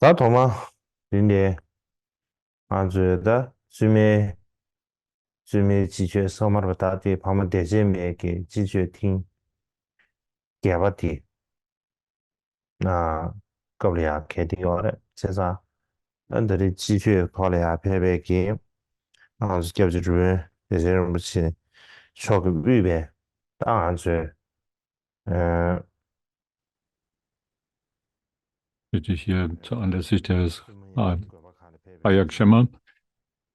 다 도마 린데 안주다 주미 지kö서마르다디 파마 데제메 게 지kö 팅 게바티 나 거블야 케디 요레 세사 안데리 지kö 콜야 페베게 안즈 겹지 주에 데제르 무치 쇼그 위베 안즈 에 Bitte ich hier zur Anlässlich des 주문이나 Ah, 그거 칸에 페베게 Ayak Shema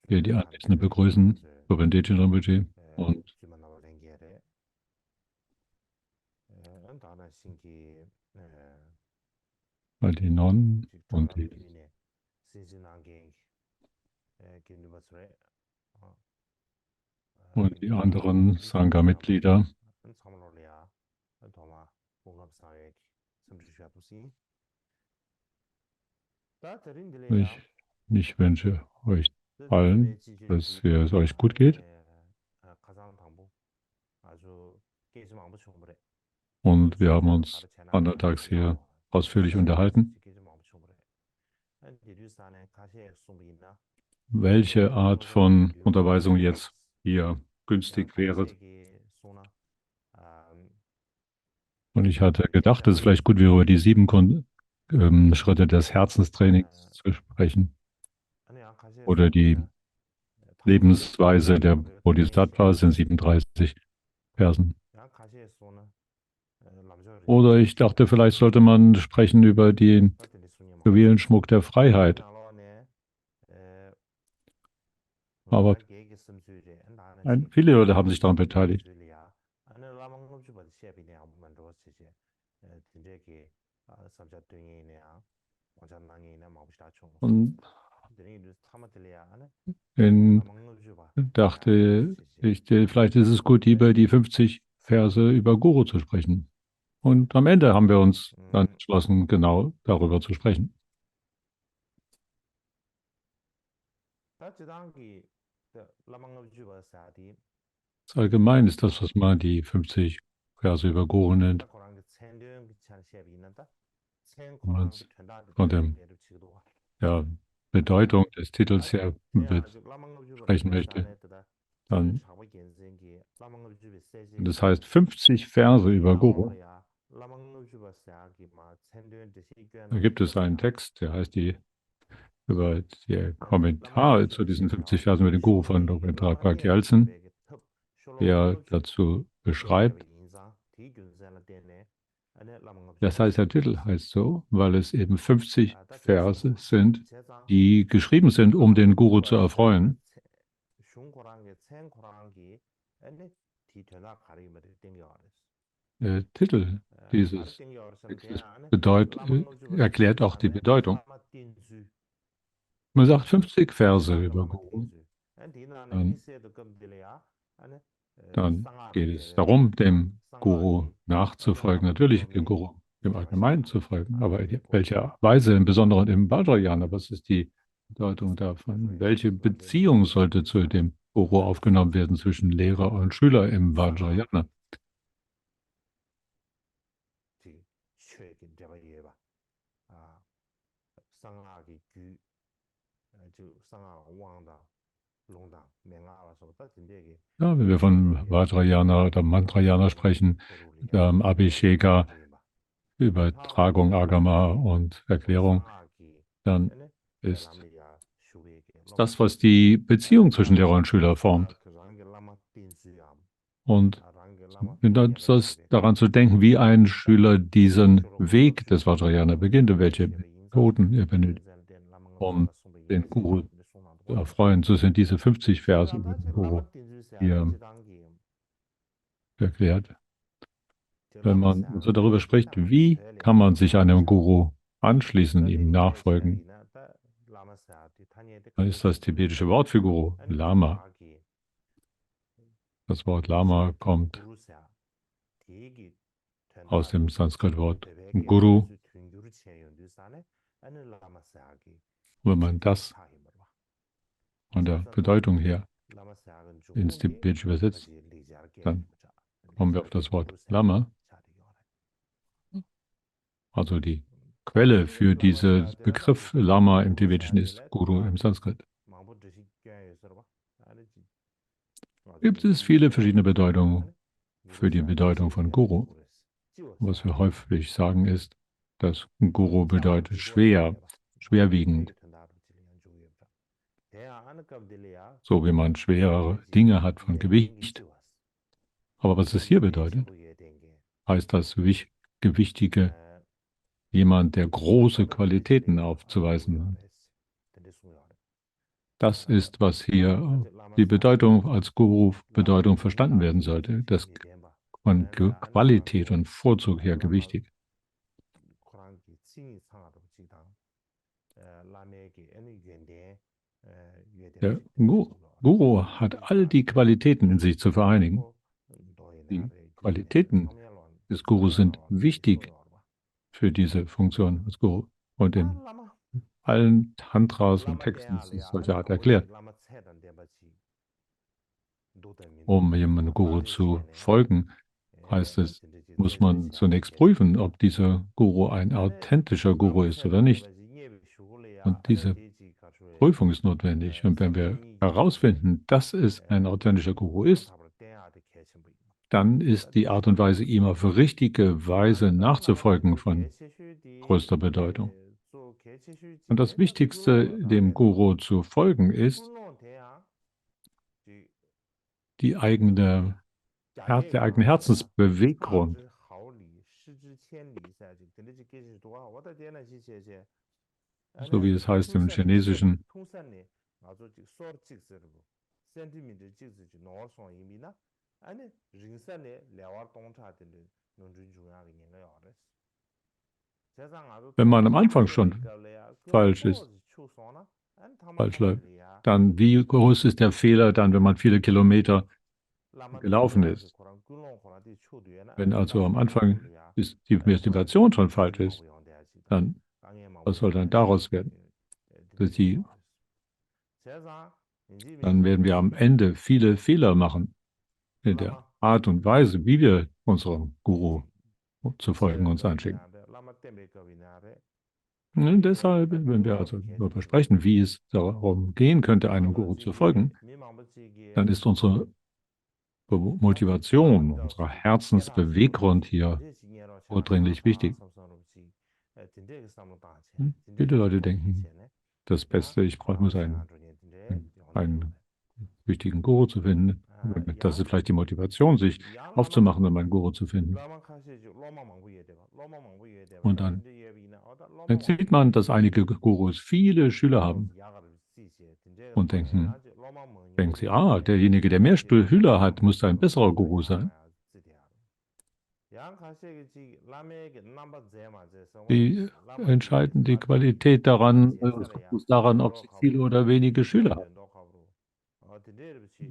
hier die 칸 Anwesenden begrüßen, Präsidentin Rinpoche und 기만나고 랭게레 안다나 신기 die Nonnen und 직타라 비비네 신신한게 기누바스레 die anderen Sangha-Mitglieder. 참으로리아 도마 봉합사회 섬주샤도시 다 Ich, 드린들이야 ich wünsche euch 주미 allen, 지주의 dass es euch 디토나 gut geht 가장 당부 아주 깨지 마무 충분해 und wir haben 주사는 uns 가르치나 andertags hier ausführlich 가시에 unterhalten, 깨지 마무 충분해 디류산에 가시에 숨이나 welche Art von Unterweisung jetzt hier günstig wäre. 가시에 소나 Und ich hatte gedacht, dass es vielleicht gut wäre, über die 7 Schritte des Herzenstrainings zu sprechen 아니야 가시에 oder die 숨이나 Lebensweise der Bodhisattvas in 37 Versen. 야 가시에 쏘나 남자를 Oder ich dachte, vielleicht sollte man sprechen über den 어떤 순이 뭐 Juwelenschmuck der Freiheit. 나로네 Aber 계획이 섬주제 나는 viele Leute haben sich daran beteiligt. 줄리아 아니 라망 주버 시합이네 한번 로스제 진짜게 삼자등이네야 원장낭이네 마부시다 총 Und 드링이 타마들이야 아니 in, 라망 주버 dachte ich, vielleicht ist es gut, über die 50 Verse über Guru zu sprechen. Und am Ende haben wir uns dann entschlossen, genau darüber zu sprechen. 다지당기 라망 주버 사디 Allgemein ist das, was man die 50 Verse über Guru nennt. 코랑 챈드용 비찬 시합이 있는다 챈 Wenn man 코랑 es 된다 von der 내를 치고도 ja, Bedeutung des Titels her 라망 주버 sprechen möchte, 사네다 dann 자부 genzen기 라망 주버 세지 das heißt 50 Verse über Guru. Da gibt es einen Text, der heißt über der Kommentar zu diesen 50 Versen mit dem Guru von Rabindra Gyaltsen, der dazu beschreibt, das heißt, der Titel heißt so, weil es eben 50 Verse sind, die geschrieben sind, um den Guru zu erfreuen. Der Titel dieses Textes erklärt auch die Bedeutung. Man sagt 50 Verse über Guru. Dann geht es darum, dem Guru nachzufolgen, natürlich dem Guru im Allgemeinen zu folgen, aber in welcher Weise, im Besonderen im Vajrayana, was ist die Bedeutung davon? Welche Beziehung sollte zu dem Guru aufgenommen werden zwischen Lehrer und Schüler im Vajrayana? Ja, wenn wir von Vajrayana oder Mantrayana sprechen, Abhisheka, Übertragung, Agama und Erklärung, dann ist das, was die Beziehung zwischen Lehrer und Schüler formt. Und das daran zu denken, wie ein Schüler diesen Weg des Vajrayana beginnt und welche Methoden er benötigt, um den Guru zu erfreuen. So sind diese 50 Verse über den Guru hier erklärt. Wenn man so darüber spricht, wie kann man sich einem Guru anschließen, ihm nachfolgen, dann ist das tibetische Wort für Guru Lama. Das Wort Lama kommt aus dem Sanskrit-Wort Guru. Wenn man das von der Bedeutung her ins Tibetische übersetzt, dann kommen wir auf das Wort Lama, also die Quelle für diesen Begriff Lama im Tibetischen ist Guru im Sanskrit. Gibt es viele verschiedene Bedeutungen für die Bedeutung von Guru. Was wir häufig sagen ist, dass Guru bedeutet schwer, schwerwiegend. So wie man schwerere Dinge hat von Gewicht. Aber was es hier bedeutet, heißt das Gewichtige, jemand, der große Qualitäten aufzuweisen hat. Das ist, was hier die Bedeutung als Guru-Bedeutung verstanden werden sollte. Das von Qualität und Vorzug her gewichtig. Der Guru hat all die Qualitäten in sich zu vereinigen. Die Qualitäten des Gurus sind wichtig für diese Funktion als Guru. Und in allen Tantras und Texten ist es solcher Art erklärt. Um jemandem Guru zu folgen, heißt es, muss man zunächst prüfen, ob dieser Guru ein authentischer Guru ist oder nicht. Und diese Prüfung ist notwendig. Und wenn wir herausfinden, dass es ein authentischer Guru ist, dann ist die Art und Weise, ihm auf richtige Weise nachzufolgen, von größter Bedeutung. Und das Wichtigste, dem Guru zu folgen, ist der eigene Herzensbeweggrund. So wie es heißt im Chinesischen. Wenn man am Anfang schon falsch ist, falsch läuft, dann wie groß ist der Fehler dann, wenn man viele Kilometer gelaufen ist? Wenn also am Anfang die Motivation schon falsch ist, dann was soll dann daraus werden? Dann werden wir am Ende viele Fehler machen in der Art und Weise, wie wir unserem Guru zu folgen uns anschicken. Und deshalb, wenn wir also darüber sprechen, wie es darum gehen könnte, einem Guru zu folgen, dann ist unsere Motivation, unser Herzensbeweggrund hier vordringlich wichtig. Viele Leute denken, das Beste, ich muss einen wichtigen Guru zu finden. Das ist vielleicht die Motivation, sich aufzumachen, um einen Guru zu finden. Und dann sieht man, dass einige Gurus viele Schüler haben und denken sie, derjenige, der mehr Schüler hat, muss ein besserer Guru sein. Die entscheiden die Qualität daran, ob sie viele oder wenige Schüler haben.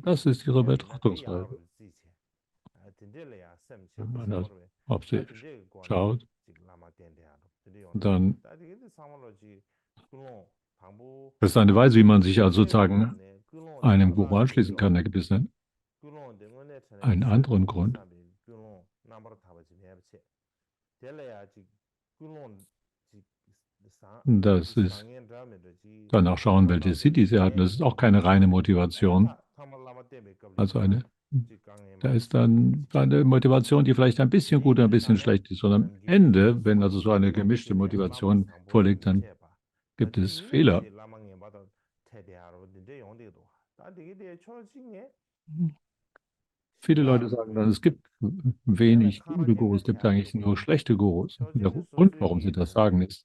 Das ist ihre Betrachtungsweise. Wenn man das auf sich schaut, dann das ist eine Weise, wie man sich also sozusagen einem Guru anschließen kann. Da gibt es einen anderen Grund. Das ist danach schauen, welche City sie hatten. Das ist auch keine reine Motivation. Also da ist dann eine Motivation, die vielleicht ein bisschen gut, ein bisschen schlecht ist. Und am Ende, wenn also so eine gemischte Motivation vorliegt, dann gibt es Fehler. Viele Leute sagen dann, es gibt wenig gute Gurus, es gibt eigentlich nur schlechte Gurus. Der Grund, warum sie das sagen, ist,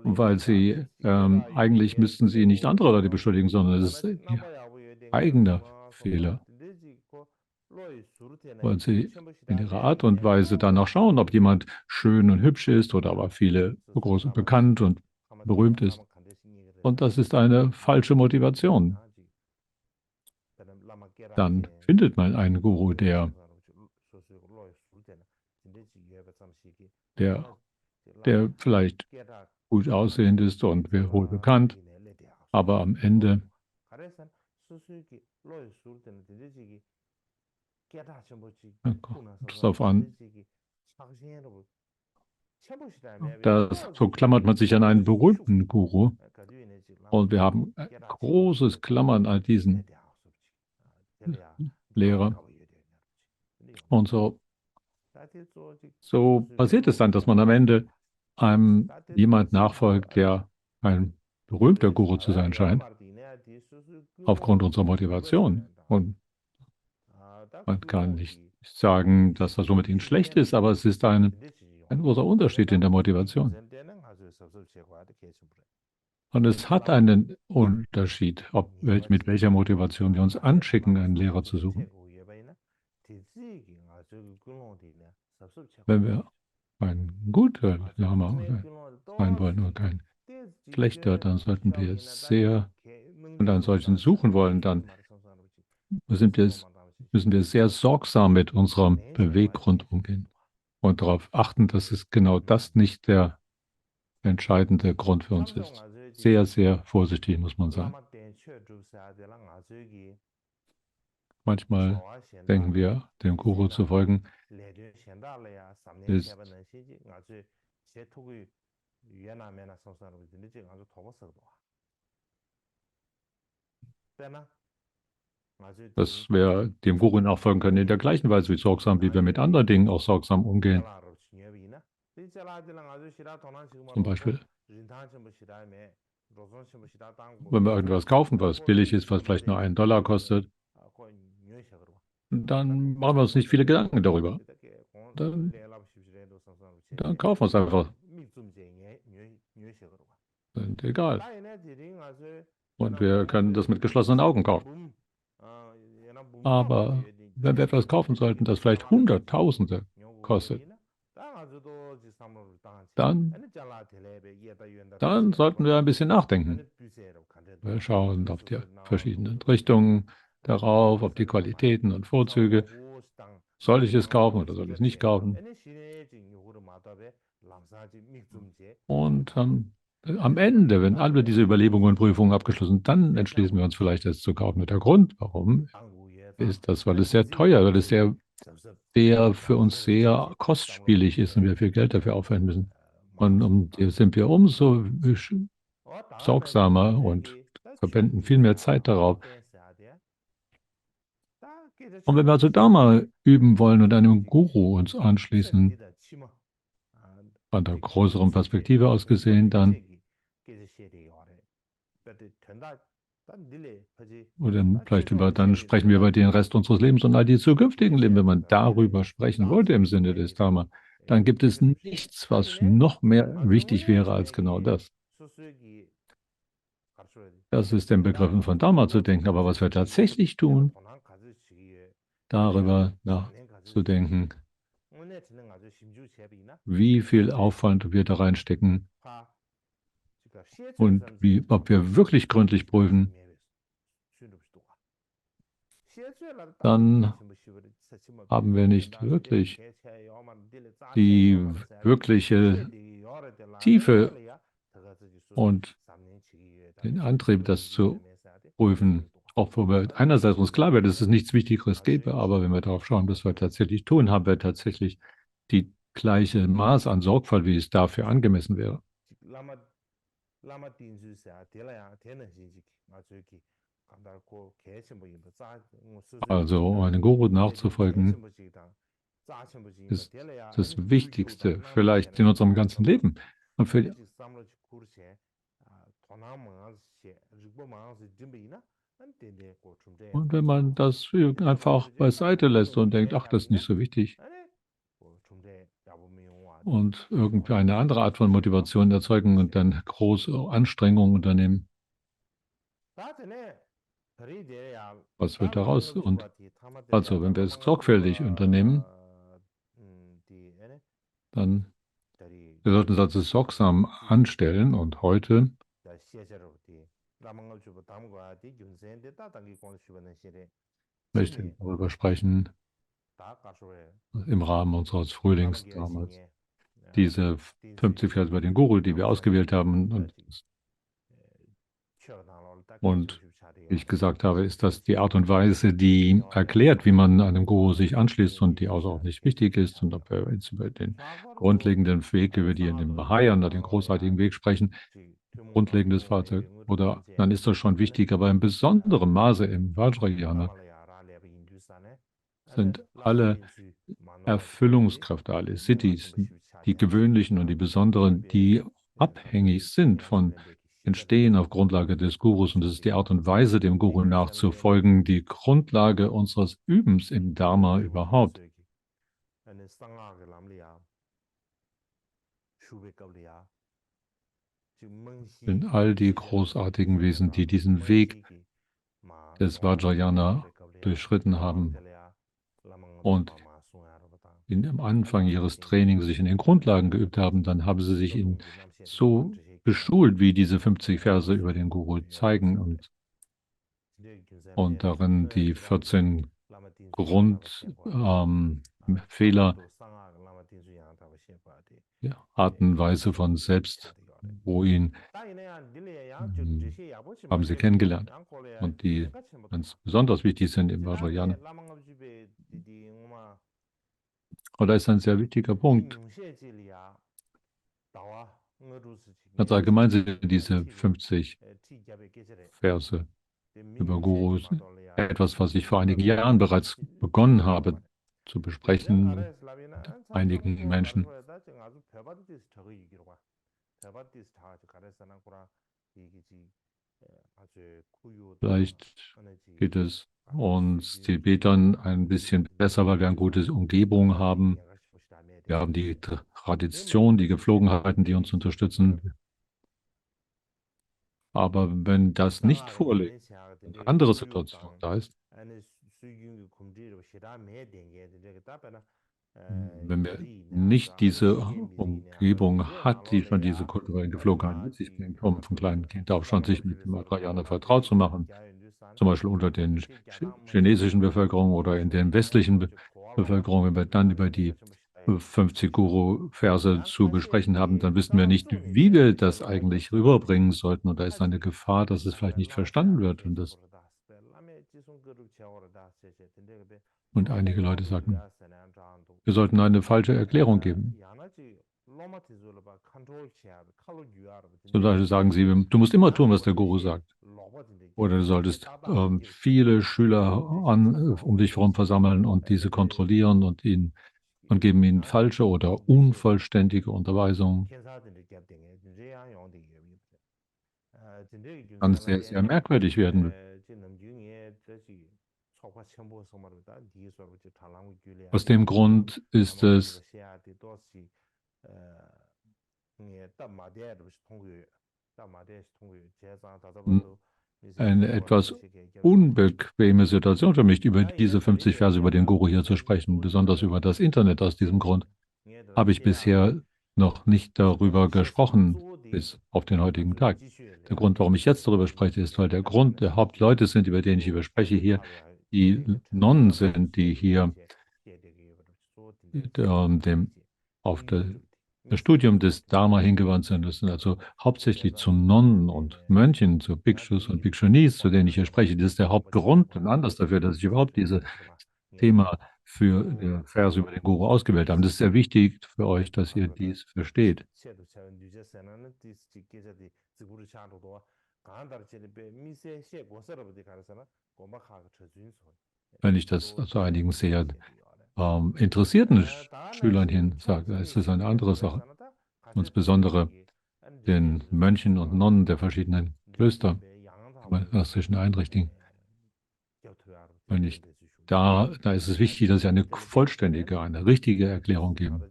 weil sie eigentlich müssten sie nicht andere Leute beschuldigen, sondern es ist ihr eigener Fehler. Weil sie in ihrer Art und Weise danach schauen, ob jemand schön und hübsch ist oder aber viele groß und bekannt und berühmt ist. Und das ist eine falsche Motivation. Dann findet man einen Guru, der vielleicht gut aussehend ist und wohl bekannt, aber am Ende Da kommt es darauf an, so klammert man sich an einen berühmten Guru und wir haben großes Klammern an diesen Lehrer. Und so passiert es dann, dass man am Ende einem jemand nachfolgt, der ein berühmter Guru zu sein scheint, aufgrund unserer Motivation. Und man kann nicht sagen, dass das unbedingt schlecht ist, aber es ist ein großer Unterschied in der Motivation. Und es hat einen Unterschied, mit welcher Motivation wir uns anschicken, einen Lehrer zu suchen. Wenn wir ein guter Lama sein wollen und kein schlechter, dann sollten wir sehr und einen solchen suchen wollen, dann müssen wir sehr sorgsam mit unserem Beweggrund umgehen und darauf achten, dass es genau das nicht der entscheidende Grund für uns ist. Sehr, sehr vorsichtig muss man sein. Manchmal denken wir, dem Guru zu folgen, ist dass wir dem Guru nachfolgen können in der gleichen Weise wie sorgsam, wie wir mit anderen Dingen auch sorgsam umgehen. Zum Beispiel, wenn wir irgendwas kaufen, was billig ist, was vielleicht nur $1 kostet, dann machen wir uns nicht viele Gedanken darüber. Dann, dann kaufen wir es einfach. Sind egal. Und wir können das mit geschlossenen Augen kaufen. Aber wenn wir etwas kaufen sollten, das vielleicht Hunderttausende kostet, dann sollten wir ein bisschen nachdenken. Wir schauen auf die verschiedenen Richtungen darauf, auf die Qualitäten und Vorzüge. Soll ich es kaufen oder soll ich es nicht kaufen? Und am Ende, wenn alle diese Überlegungen und Prüfungen abgeschlossen sind, dann entschließen wir uns vielleicht, es zu kaufen. Und der Grund, warum, ist das, weil es sehr teuer, weil es sehr für uns sehr kostspielig ist und wir viel Geld dafür aufwenden müssen. Und sind wir umso sorgsamer und verwenden viel mehr Zeit darauf. Und wenn wir also da mal üben wollen und einem Guru uns anschließen, von der größeren Perspektive aus gesehen, dann dann sprechen wir über den Rest unseres Lebens und all die zukünftigen Leben. Wenn man darüber sprechen wollte im Sinne des Dharma, dann gibt es nichts, was noch mehr wichtig wäre als genau das. Das ist den Begriffen von Dharma zu denken, aber was wir tatsächlich tun, darüber nachzudenken, wie viel Aufwand wir da reinstecken und ob wir wirklich gründlich prüfen, dann haben wir nicht wirklich die wirkliche Tiefe und den Antrieb, das zu prüfen. Auch wo wir einerseits uns klar wird, dass es nichts Wichtigeres gäbe, aber wenn wir darauf schauen, was wir tatsächlich tun, haben wir tatsächlich die gleiche Maß an Sorgfalt, wie es dafür angemessen wäre. Also einem Guru nachzufolgen, ist das Wichtigste vielleicht in unserem ganzen Leben. Und wenn man das einfach beiseite lässt und denkt, ach, das ist nicht so wichtig, und irgendwie eine andere Art von Motivation erzeugen und dann große Anstrengungen unternehmen, was wird daraus? Und also, wenn wir es sorgfältig unternehmen, dann wir sollten es also sorgsam anstellen. Und heute möchte ich darüber sprechen, im Rahmen unseres Frühlings damals, diese 50 Verse über den Guru, die wir ausgewählt haben. Und Und wie ich gesagt habe, ist das die Art und Weise, die erklärt, wie man einem Guru sich anschließt und die außerordentlich wichtig ist. Und ob wir jetzt über den grundlegenden Weg, über die in dem Mahayana, den großartigen Weg sprechen, grundlegendes Fahrzeug, oder dann ist das schon wichtig, aber in besonderem Maße im Vajrayana sind alle Erfüllungskräfte, alle Siddhis, die gewöhnlichen und die besonderen, die abhängig sind von Entstehen auf Grundlage des Gurus. Und das ist die Art und Weise, dem Guru nachzufolgen, die Grundlage unseres Übens im Dharma überhaupt. Sind all die großartigen Wesen, die diesen Weg des Vajrayana durchschritten haben und am Anfang ihres Trainings sich in den Grundlagen geübt haben, dann haben sie sich in so geschult, wie diese 50 Verse über den Guru zeigen und darin die 14 Grundfehler, Artenweise von Selbstruin haben sie kennengelernt und die ganz besonders wichtig sind im Vajrayana. Und da ist ein sehr wichtiger Punkt. Ganz allgemein sind diese 50 Verse über Gurus etwas, was ich vor einigen Jahren bereits begonnen habe zu besprechen mit einigen Menschen. Vielleicht geht es uns Tibetern ein bisschen besser, weil wir eine gute Umgebung haben. Wir haben die Tradition, die Gepflogenheiten, die uns unterstützen. Aber wenn das nicht vorliegt, eine andere Situation da ist, wenn wir nicht diese Umgebung hat, die schon diese kulturellen Gepflogenheiten mit sich bringt, um von kleinen Kind auf schon sich mit dem Vajrayana vertraut zu machen, zum Beispiel unter den chinesischen Bevölkerungen oder in den westlichen Bevölkerungen, wenn wir dann über die 50 Guru-Verse zu besprechen haben, dann wissen wir nicht, wie wir das eigentlich rüberbringen sollten. Und da ist eine Gefahr, dass es vielleicht nicht verstanden wird. Und einige Leute sagen, wir sollten eine falsche Erklärung geben. Zum Beispiel sagen sie, du musst immer tun, was der Guru sagt. Oder du solltest viele Schüler um dich herum versammeln und diese kontrollieren und geben ihnen falsche oder unvollständige Unterweisungen. Kann sehr, sehr merkwürdig werden. Aus dem Grund ist es eine etwas unbequeme Situation für mich, über diese 50 Verse über den Guru hier zu sprechen, besonders über das Internet. Aus diesem Grund habe ich bisher noch nicht darüber gesprochen, bis auf den heutigen Tag. Der Grund, warum ich jetzt darüber spreche, ist, weil der Hauptleute sind, über denen ich überspreche hier, die Nonnen sind, die hier auf das Studium des Dharma hingewandt sind. Das sind also hauptsächlich zu Nonnen und Mönchen, zu Bhikshus und Bhikshunis, zu denen ich hier spreche. Das ist der Hauptgrund und Anlass dafür, dass ich überhaupt dieses Thema für Verse über den Guru ausgewählt habe. Das ist sehr wichtig für euch, dass ihr dies versteht. Wenn ich das zu einigen sehr interessierten Schülern hin sage, ist es eine andere Sache. Insbesondere den Mönchen und Nonnen der verschiedenen Klöster, monastischen Einrichtungen. Wenn ich da ist es wichtig, dass ich eine vollständige, eine richtige Erklärung gebe.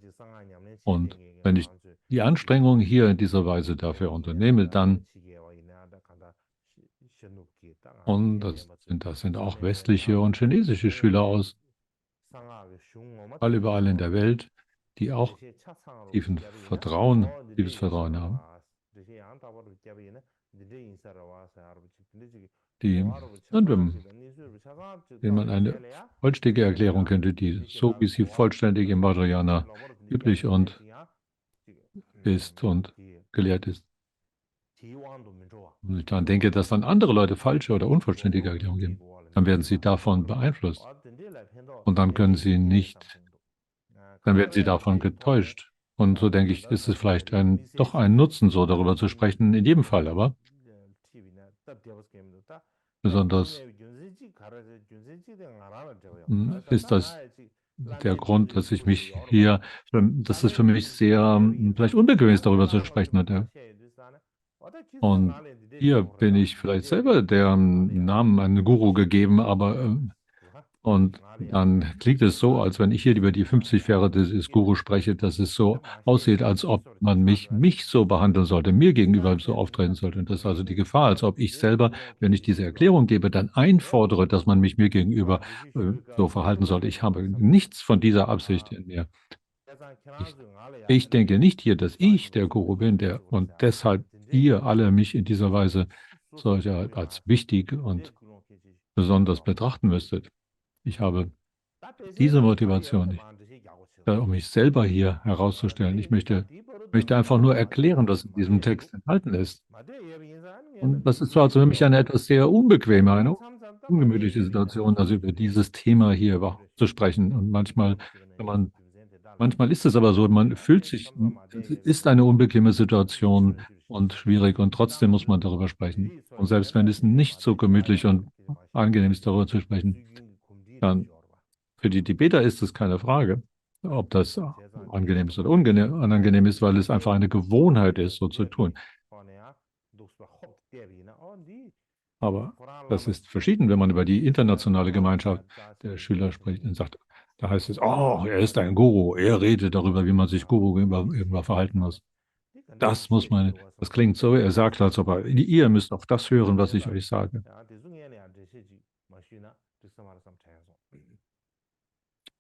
Und wenn ich die Anstrengung hier in dieser Weise dafür unternehme, dann, und das sind auch westliche und chinesische Schüler aus überall in der Welt, die auch tiefes Vertrauen haben. Und wenn man eine vollständige Erklärung könnte, die so wie sie vollständig im Vajrayana üblich und ist und gelehrt ist. Und ich dann denke, dass dann andere Leute falsche oder unvollständige Erklärungen geben, dann werden sie davon beeinflusst. Und dann können sie nicht, dann werden sie davon getäuscht. Und so denke ich, ist es vielleicht doch ein Nutzen, so darüber zu sprechen, in jedem Fall, aber besonders ist das der Grund, dass ich mich hier, dass es für mich sehr vielleicht unbequem ist, darüber zu sprechen. Und hier bin ich vielleicht selber der Namen einen Guru gegeben, aber und dann klingt es so, als wenn ich hier über die 50 Jahre des Guru spreche, dass es so aussieht, als ob man mich so behandeln sollte, mir gegenüber so auftreten sollte. Und das ist also die Gefahr, als ob ich selber, wenn ich diese Erklärung gebe, dann einfordere, dass man mich mir gegenüber so verhalten sollte. Ich habe nichts von dieser Absicht in mir. Ich, ich denke nicht hier, dass ich der Guru bin, der und deshalb ihr alle mich in dieser Weise solcher als wichtig und besonders betrachten müsstet. Ich habe diese Motivation nicht, um mich selber hier herauszustellen. Möchte einfach nur erklären, was in diesem Text enthalten ist. Und das ist zwar also für mich eine etwas sehr unbequeme, eine ungemütliche Situation, also über dieses Thema hier überhaupt zu sprechen. Und wenn man manchmal ist es aber so, man fühlt sich, es ist eine unbequeme Situation und schwierig und trotzdem muss man darüber sprechen. Und selbst wenn es nicht so gemütlich und angenehm ist, darüber zu sprechen, dann für die Tibeter ist es keine Frage, ob das angenehm ist oder unangenehm ist, weil es einfach eine Gewohnheit ist, so zu tun. Aber das ist verschieden, wenn man über die internationale Gemeinschaft der Schüler spricht und sagt, da heißt es, oh, er ist ein Guru, er redet darüber, wie man sich Guru gegenüber verhalten muss. Das klingt so, er sagt, als ob ihr müsst auf das hören, was ich euch sage.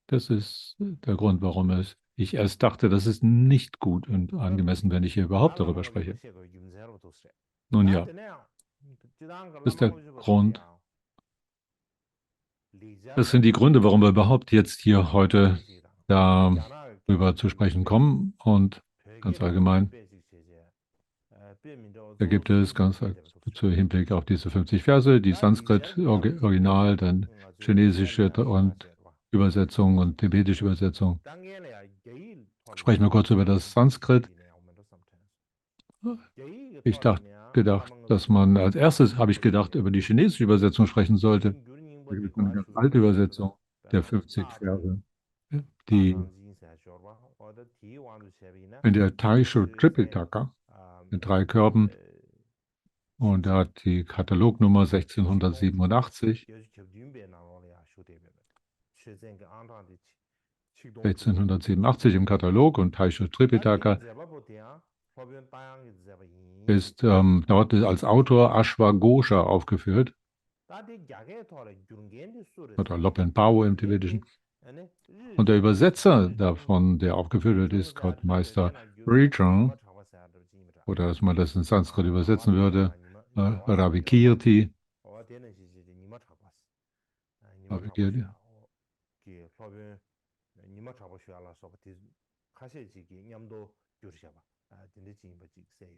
Das ist der Grund, ich erst dachte, das ist nicht gut und angemessen, wenn ich hier überhaupt darüber spreche. Nun ja, das ist der Grund. Das sind die Gründe, warum wir überhaupt jetzt hier heute darüber zu sprechen kommen. Und ganz allgemein, da gibt es ganz zu Hinblick auf diese 50 Verse, die Sanskrit-Original, dann chinesische und Übersetzung und tibetische Übersetzung. Sprechen wir kurz über das Sanskrit. Ich gedacht, dass man als erstes, habe ich gedacht, über die chinesische Übersetzung sprechen sollte. Da gibt es eine ganz alte Übersetzung der 50 Verse, die in der Taisho Tripitaka mit 3 Körben und er hat die Katalognummer 1687. 1687 im Katalog und Taisho Tripitaka ist dort als Autor Ashwagosha aufgeführt oder Lopen-Pao im Tibetischen. Und der Übersetzer davon, der aufgeführt wird, ist Gottmeister Rijong, oder dass man das in Sanskrit übersetzen würde, Ravi Kirti. Ravi Kirti.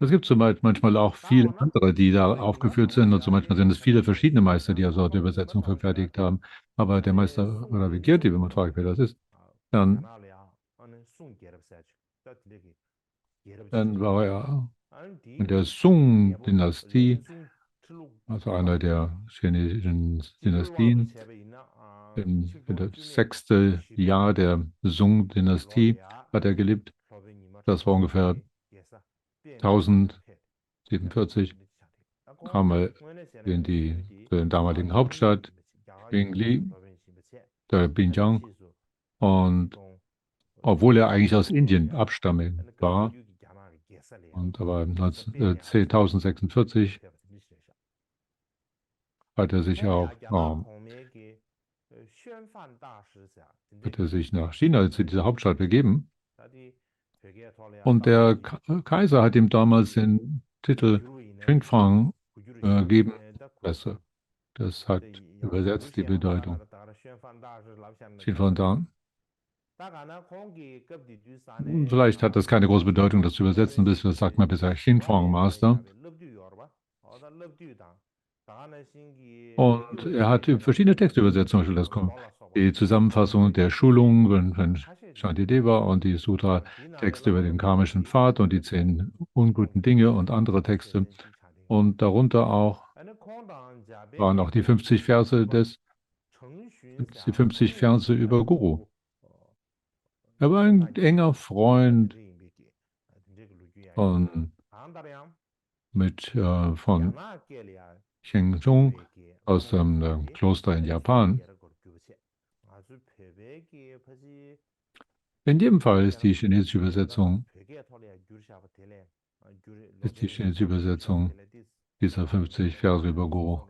Es gibt zum Beispiel manchmal auch viele andere, die da aufgeführt sind. Und zum Beispiel sind es viele verschiedene Meister, die also die Übersetzung verfertigt haben. Aber der Meister Ravi Kirti, wenn man fragt, wer das ist, dann, dann war er in der Sung-Dynastie, also einer der chinesischen Dynastien, in das 6. Jahr der Sung-Dynastie hat er gelebt. Das war ungefähr 1047, kam er zur damaligen Hauptstadt, Bingli, der Binjiang. Und obwohl er eigentlich aus Indien abstammend war, und aber 1046 hat er sich auch hat er sich nach China zu dieser Hauptstadt begeben. Und der Kaiser hat ihm damals den Titel Xingfang gegeben. Das hat übersetzt die Bedeutung. Xingfang Vielleicht hat das keine große Bedeutung, das zu übersetzen, bis das sagt man bisher Xinfang Master. Und er hat verschiedene Textübersetzungen, zum Beispiel die Zusammenfassung der Schulung von Shantideva und die Sutra-Texte über den karmischen Pfad und die 10 unguten Dinge und andere Texte. Und darunter auch waren auch die 50 Verse die 50 Verse über Guru. Er war ein enger Freund von, von Shenzhong aus dem Kloster in Japan. In jedem Fall ist die chinesische Übersetzung dieser 50 Verse über Guru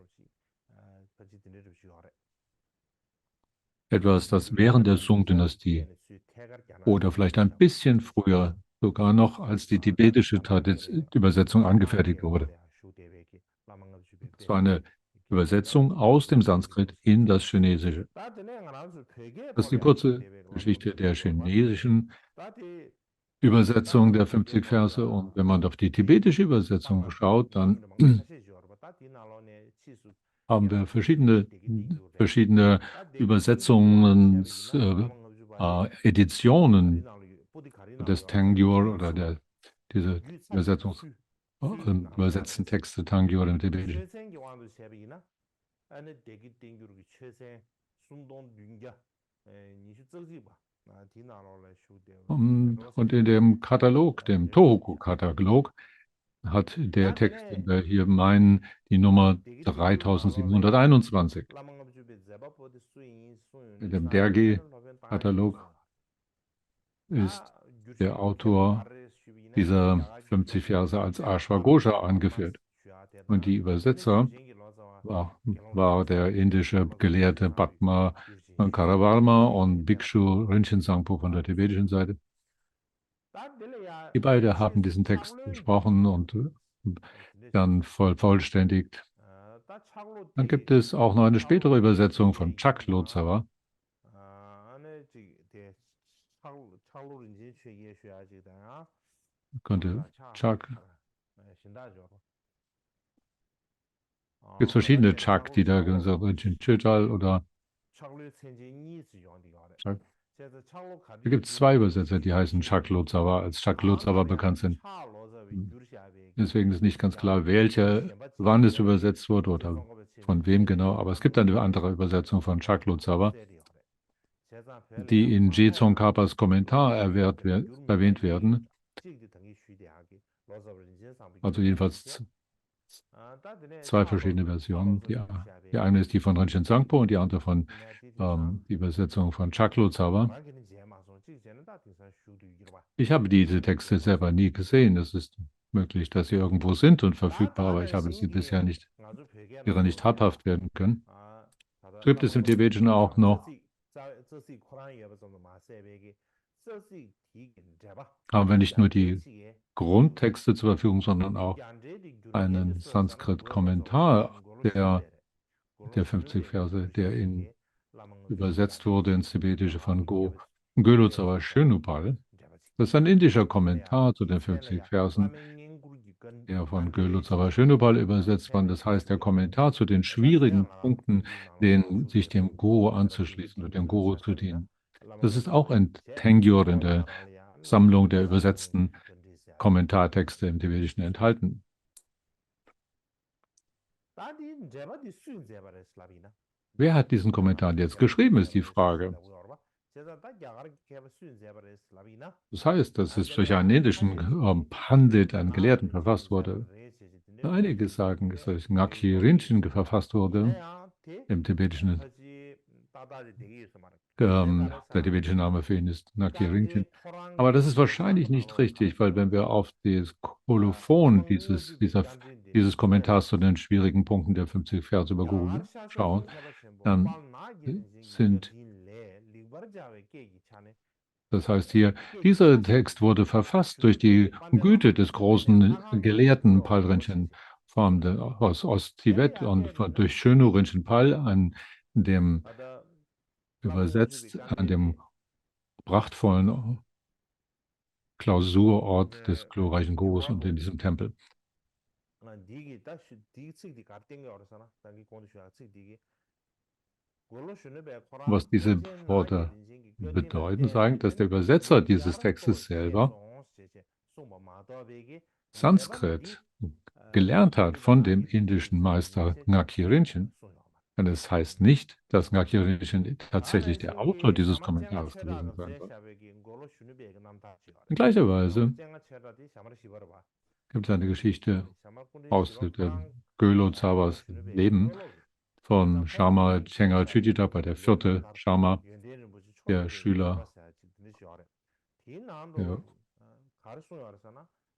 etwas, das während der Song-Dynastie oder vielleicht ein bisschen früher, sogar noch als die tibetische Übersetzung angefertigt wurde. Es war eine Übersetzung aus dem Sanskrit in das Chinesische. Das ist die kurze Geschichte der chinesischen Übersetzung der 50 Verse. Und wenn man auf die tibetische Übersetzung schaut, dann haben wir verschiedene Editionen des Tangyur oder diese übersetzten Texte Tangyur im Tibetischen. Und in dem Katalog, dem Tohoku-Katalog, hat der Text, den wir hier meinen, die Nummer 3721. In dem Dergi-Katalog ist der Autor dieser 50 Verse als Ashwagosha angeführt. Und die Übersetzer war der indische Gelehrte Padma Karavarma und Bhikshu Rinchen Sangpo von der tibetischen Seite. Die beiden haben diesen Text gesprochen und dann vollständigt. Dann gibt es auch noch eine spätere Übersetzung von Chak Lotsawa. Könnte Chak. Es gibt verschiedene Chak, die da gesagt werden, Chechal oder Chak. Da gibt es 2 Übersetzer, die heißen Chak Lotsawa, als Chak Lotsawa bekannt sind. Deswegen ist nicht ganz klar, wann es übersetzt wurde oder von wem genau. Aber es gibt eine andere Übersetzung von Chak Lotsawa, die in Je Tsongkhapas Kommentar erwähnt werden. Also jedenfalls 2 verschiedene Versionen. Die eine ist die von Rinchen Sangpo und die andere von die Übersetzung von Chak Lotsawa. Ich habe diese Texte selber nie gesehen. Es ist möglich, dass sie irgendwo sind und verfügbar, aber ich habe sie bisher nicht habhaft werden können. Gibt es im Tibetischen auch noch, haben wir nicht nur die Grundtexte zur Verfügung, sondern auch einen Sanskrit-Kommentar der 50 Verse, der übersetzt wurde ins Tibetische von Gelotsawa Shönupal. Das ist ein indischer Kommentar zu den 50 Versen, der von Gelotsawa Shönupal übersetzt war. Das heißt, der Kommentar zu den schwierigen Punkten, sich dem Guru anzuschließen und dem Guru zu dienen. Das ist auch ein Tangyur in der Sammlung der übersetzten Kommentartexte im Tibetischen enthalten. Wer hat diesen Kommentar jetzt geschrieben, ist die Frage. Das heißt, dass es durch einen indischen Pandit, einen Gelehrten, verfasst wurde. Einige sagen, dass es durch Ngakyi Rinchen verfasst wurde, im Tibetischen. Der tibetische Name für ihn ist Ngakyi Rinchen. Aber das ist wahrscheinlich nicht richtig, weil wenn wir auf das Kolophon dieses Kommentars zu den schwierigen Punkten der 50 Verse über Guru schauen, dann das heißt hier, dieser Text wurde verfasst durch die Güte des großen Gelehrten Pal Rinchen aus Ost-Tibet und durch Shönu Rinchen Pal, an dem prachtvollen Klausurort des glorreichen Gurus und in diesem Tempel. Was diese Worte bedeuten, sagen, dass der Übersetzer dieses Textes selber Sanskrit gelernt hat von dem indischen Meister Ngaki Rinchen. Denn es heißt nicht, dass Ngaki Rinchen tatsächlich der Autor dieses Kommentares gewesen sein soll. In gleicher Weise gibt es eine Geschichte aus Gölo Zawas Leben von Sharma Chenga Chujitapa, der vierte Sharma, der Schüler, der,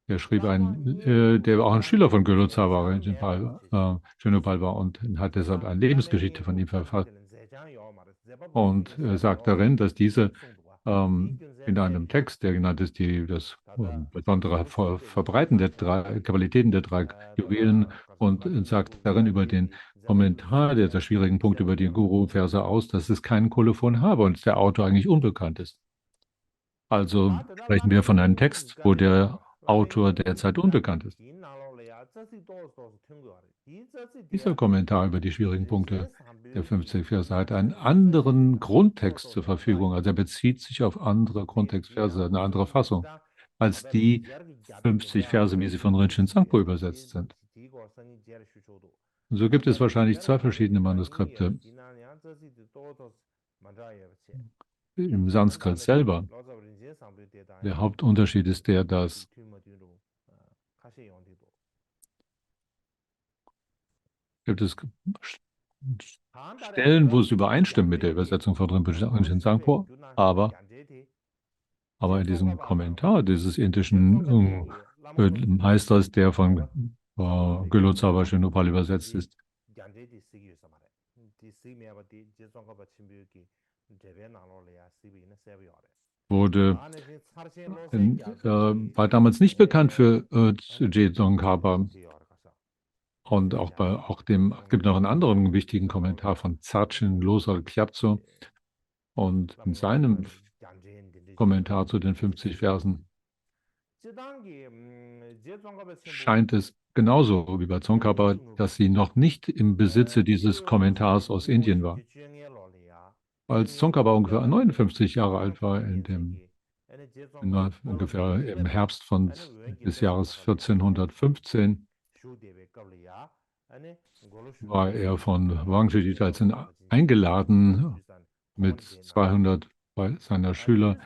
der schrieb der auch ein Schüler von Gölo Zawa, Shinupal war und hat deshalb eine Lebensgeschichte von ihm verfasst und sagt darin, dass diese in einem Text, der genannt ist, das besondere Verbreiten der drei Qualitäten der drei Juwelen und sagt darin über den Kommentar der schwierigen Punkte über die Guru-Verse aus, dass es keinen Kolophon habe und der Autor eigentlich unbekannt ist. Also sprechen wir von einem Text, wo der Autor derzeit unbekannt ist. Dieser Kommentar über die schwierigen Punkte der 50 Verse hat einen anderen Grundtext zur Verfügung. Also er bezieht sich auf andere Grundtextverse, eine andere Fassung, als die 50 Verse, wie sie von Rinchen Sangpo übersetzt sind. Und so gibt es wahrscheinlich zwei verschiedene Manuskripte im Sanskrit selber. Der Hauptunterschied ist der, dass gibt es Stellen, wo es übereinstimmt mit der Übersetzung von Rinpoche Sangpo, aber in diesem Kommentar dieses indischen Meisters, der von Gyalo Tsawa Shinupal übersetzt ist, war damals nicht bekannt für Jezong Khapa. Und gibt noch einen anderen wichtigen Kommentar von Dzarchen Losar Kyabso. Und in seinem Kommentar zu den 50 Versen scheint es genauso wie bei Tsongkhapa, dass sie noch nicht im Besitze dieses Kommentars aus Indien war. Als Tsongkhapa ungefähr 59 Jahre alt war, ungefähr im Herbst des Jahres 1415, war er von Wangzhi Gyaltsen eingeladen, mit 200 seiner Schüler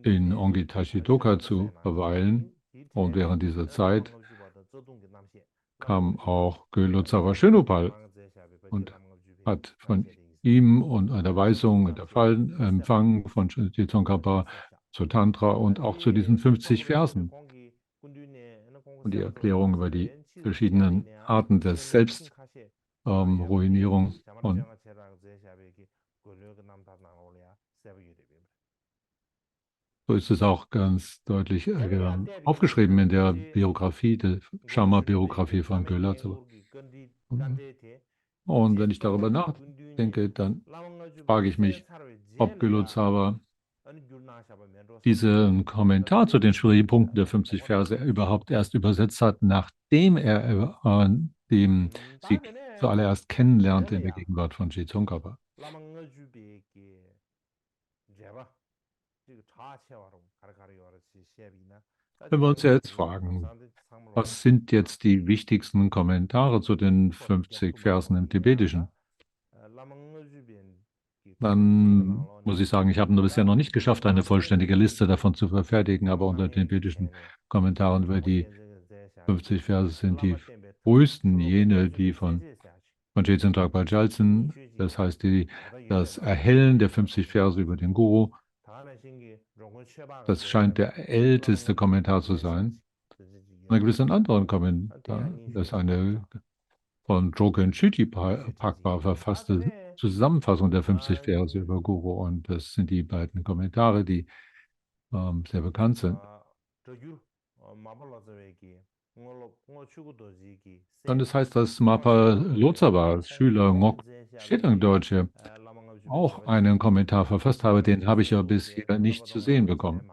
in Ongitashi-Doka zu verweilen. Und während dieser Zeit kam auch Gyalo Tsawa Shinupal und hat von ihm und einer Weisung und Empfang von Tsongkhapa zu Tantra und auch zu diesen 50 Versen und die Erklärung über die verschiedenen Arten der Selbstruinierung. Und so ist es auch ganz deutlich aufgeschrieben in der Biografie, der Sharma-Biografie von Gyalo Tsawa. Und wenn ich darüber nachdenke, dann frage ich mich, ob Gyalo Tsawa diesen Kommentar zu den schwierigen Punkten der 50 Verse überhaupt erst übersetzt hat, nachdem er sie zuallererst kennenlernte in der Gegenwart von Je Tsongkhapa. Wenn wir uns jetzt fragen, was sind jetzt die wichtigsten Kommentare zu den 50 Versen im Tibetischen? Dann muss ich sagen, ich habe bisher noch nicht geschafft, eine vollständige Liste davon zu verfertigen, aber unter den tibetischen Kommentaren über die 50 Verse sind die frühesten jene, die von Jetsun Dragpa Gyaltsen, das heißt das Erhellen der 50 Verse über den Guru. Das scheint der älteste Kommentar zu sein. Und dann gibt es einen anderen Kommentar, das ist eine von Drogten Chüti Pakpa verfasste Zusammenfassung der 50 Verse über Guru. Und das sind die beiden Kommentare, die sehr bekannt sind. Und das heißt, dass Mapa Lotsawa, Schüler Ngok Shedang Dorje, auch einen Kommentar verfasst habe, den habe ich ja bisher nicht zu sehen bekommen.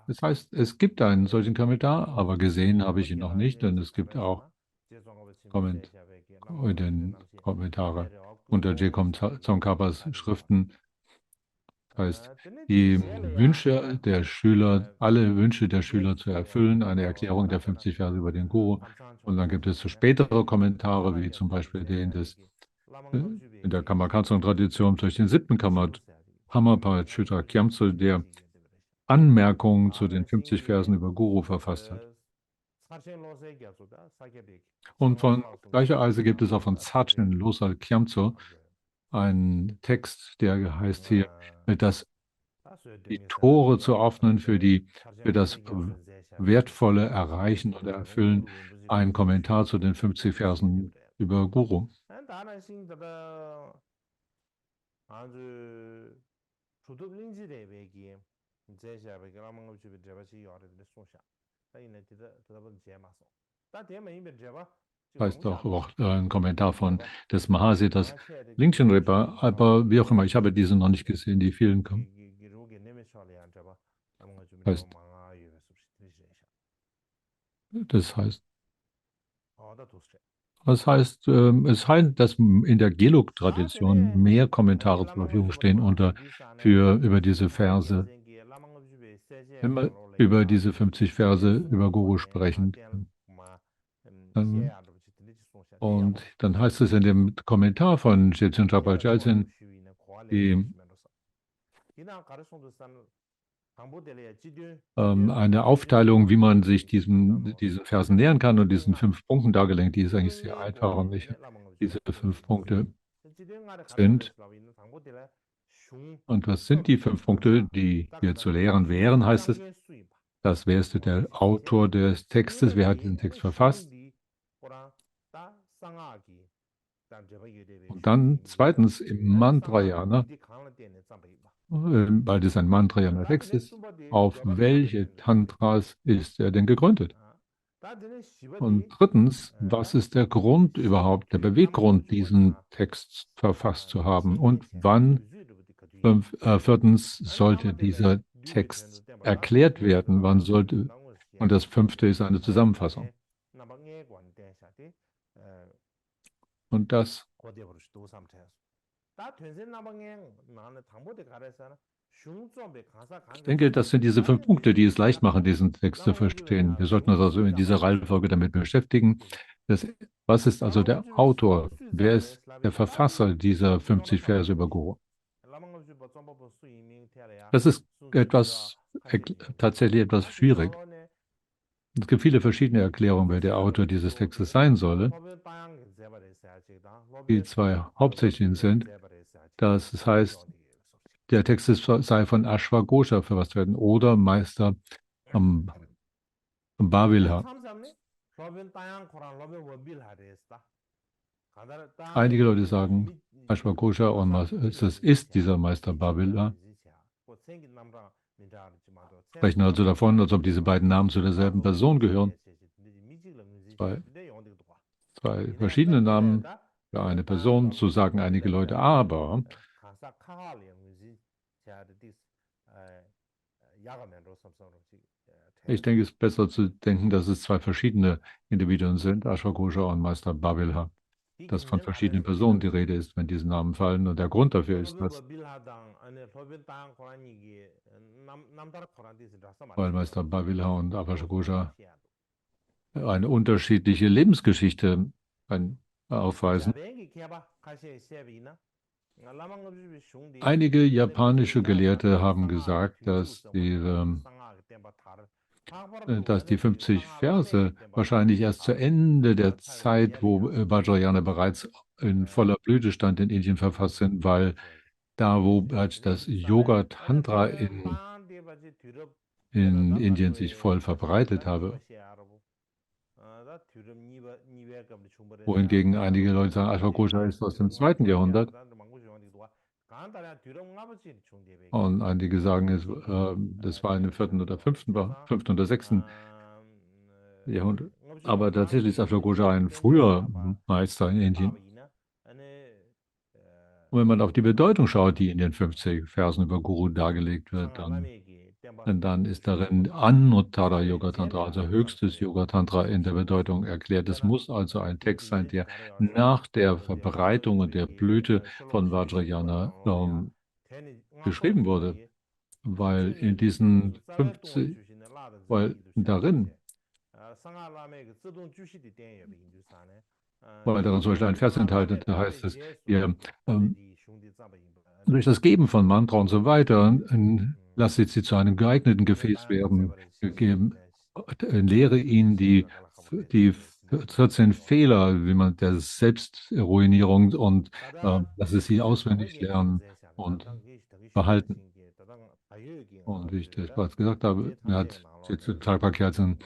Das heißt, es gibt einen solchen Kommentar, aber gesehen habe ich ihn noch nicht, denn es gibt auch Komment den Kommentare unter J.Com Tsongkapas Schriften. Das heißt, die Wünsche der Schüler, alle Wünsche der Schüler zu erfüllen, eine Erklärung der 50 Verse über den Guru. Und dann gibt es so spätere Kommentare, wie zum Beispiel den des in der Kamakatsung-Tradition durch den siebten Karmapa Chödrön Kyamtso, der Anmerkungen zu den 50 Versen über Guru verfasst hat. Und von gleicher Weise gibt es auch von Dzogchen Losal Kyamtso einen Text, der heißt hier, dass die Tore zu öffnen für das wertvolle Erreichen oder Erfüllen, ein Kommentar zu den 50 Versen über Guru. Heißt auch ein Kommentar des Mahasiddhas Lingchen Rinpa, aber wie auch immer, ich habe diese noch nicht gesehen, die vielen kommen. Heißt, das heißt, es scheint, dass in der Gelug-Tradition mehr Kommentare zur Verfügung stehen über diese Verse, wenn wir über diese 50 Verse über Guru sprechen. Und dann heißt es in dem Kommentar von Jetsun Chapa Jalsin, eine Aufteilung, wie man sich diesen Versen nähern kann und diesen 5 Punkten dargelegt, die ist eigentlich sehr einfach. Und diese 5 Punkte sind, und was sind die 5 Punkte, die wir zu lehren wären, heißt es, wer ist der Autor des Textes, wer hat diesen Text verfasst? Und dann zweitens im Mantrayana, weil das ein Mantrayana-Text ist, auf welche Tantras ist er denn gegründet? Und drittens, was ist der Grund überhaupt, der Beweggrund, diesen Text verfasst zu haben? Und viertens, sollte dieser Text erklärt werden? Und das fünfte ist eine Zusammenfassung. Und das ich denke, das sind diese 5 Punkte, die es leicht machen, diesen Text zu verstehen. Wir sollten uns also in dieser Reihenfolge damit beschäftigen. Was ist also der Autor? Wer ist der Verfasser dieser 50 Verse über Guru? Das ist tatsächlich etwas schwierig. Es gibt viele verschiedene Erklärungen, wer der Autor dieses Textes sein solle. Die 2 hauptsächlichen sind, dass es heißt, der Text sei von Ashwagosha verfasst werden oder Meister Bavilha. Einige Leute sagen, Ashwagosha und es ist dieser Meister Bavilha. Sprechen also davon, als ob diese beiden Namen zu derselben Person gehören. Zwei verschiedene Namen für eine Person, so sagen einige Leute, aber ich denke, es ist besser zu denken, dass es 2 verschiedene Individuen sind, Ashwagosha und Meister Bavilha, dass von verschiedenen Personen die Rede ist, wenn diese Namen fallen. Und der Grund dafür ist, weil Meister Bavilha und Ashwagosha eine unterschiedliche Lebensgeschichte aufweisen. Einige japanische Gelehrte haben gesagt, dass die 50 Verse wahrscheinlich erst zu Ende der Zeit, wo Vajrayana bereits in voller Blüte stand, in Indien verfasst sind, weil da, wo das Yoga Tantra in Indien sich voll verbreitet habe. Wohingegen einige Leute sagen, Ashwagosha ist aus dem 2. Jahrhundert. Und einige sagen, das war im 4. oder 5. oder 6. Jahrhundert. Aber tatsächlich ist Ashwagosha ein früher Meister in Indien. Und wenn man auf die Bedeutung schaut, die in den 50 Versen über Guru dargelegt wird, dann ist darin Anuttara Yoga Tantra, also höchstes Yoga Tantra in der Bedeutung erklärt. Es muss also ein Text sein, der nach der Verbreitung und der Blüte von Vajrayana geschrieben wurde, weil in diesen 50, weil darin, weil darin zum Beispiel ein Vers enthalten, da heißt es, ihr, ähm, durch das Geben von Mantra und so weiter, lasst sie zu einem geeigneten Gefäß werden, gegeben, lehre ihnen die 14 Fehler, wie man der Selbstruinierung und lasse sie auswendig lernen und behalten. Und wie ich das bereits gesagt habe, er hat jetzt Tagparkerzen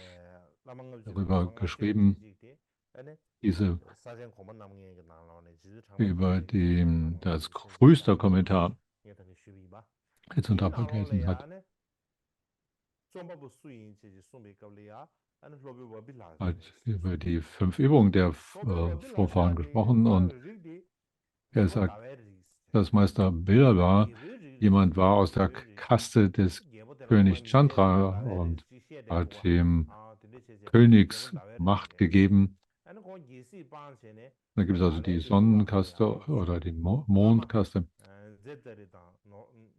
darüber geschrieben, diese das früheste Kommentar jetzt Tagparkerzen hat über die 5 Übungen der Vorfahren gesprochen und er sagt, dass Meister Bilwa jemand war aus der Kaste des König Chandra und hat dem Königsmacht gegeben. Da gibt es also die Sonnenkaste oder die Mondkaste.